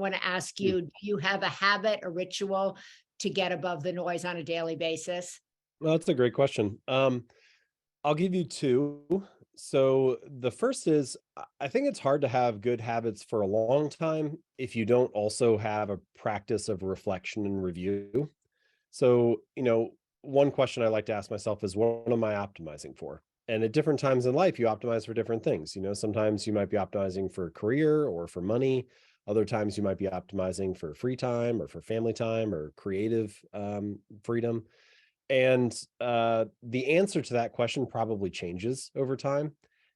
want to ask Hmm. you, do you have a habit, a ritual to get above the noise on a daily basis? Well, that's a great question. I'll give you two. So the first is I think it's hard to have good habits for a long time if you don't also have a practice of reflection and review. So, one question I like to ask myself is what am I optimizing for? And at different times in life, you optimize for different things. Sometimes you might be optimizing for career or for money. Other times you might be optimizing for free time or for family time or creative freedom. And the answer to that question probably changes over time.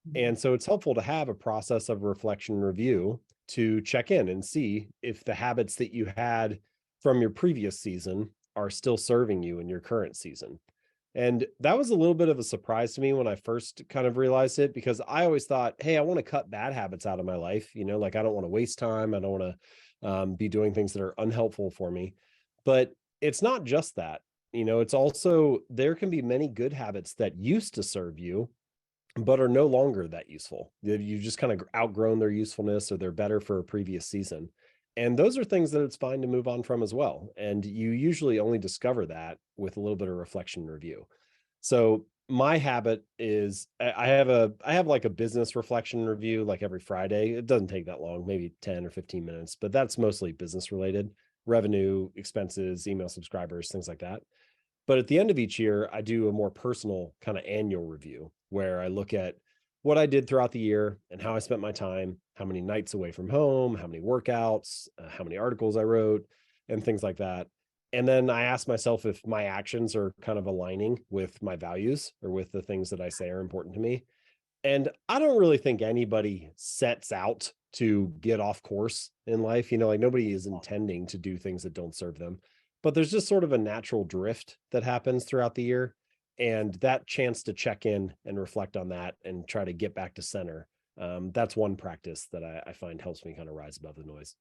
Mhm. And so it's helpful to have a process of reflection and review to check in and see if the habits that you had from your previous season are still serving you in your current season. And that was a little bit of a surprise to me when I first kind of realized it because I always thought, hey, I want to cut bad habits out of my life. Like I don't want to waste time. I don't want to be doing things that are unhelpful for me. But it's not just that. It's also there can be many good habits that used to serve you but are no longer that useful. You've just kind of outgrown their usefulness or they're better for a previous season. And those are things that it's fine to move on from as well. And you usually only discover that with a little bit of reflection and review. So my habit is I have like a business reflection review like every Friday. It doesn't take that long, maybe 10 or 15 minutes, but that's mostly business related, revenue, expenses, email subscribers, things like that. But at the end of each year, I do a more personal kind of annual review where I look at what I did throughout the year and how I spent my time, how many nights away from home, how many workouts, how many articles I wrote, and things like that. And then I ask myself if my actions are kind of aligning with my values or with the things that I say are important to me. And I don't really think anybody sets out to get off course in life. Like nobody is intending to do things that don't serve them. But there's just sort of a natural drift that happens throughout the year. And that chance to check in and reflect on that and try to get back to center. That's one practice that I find helps me kind of rise above the noise.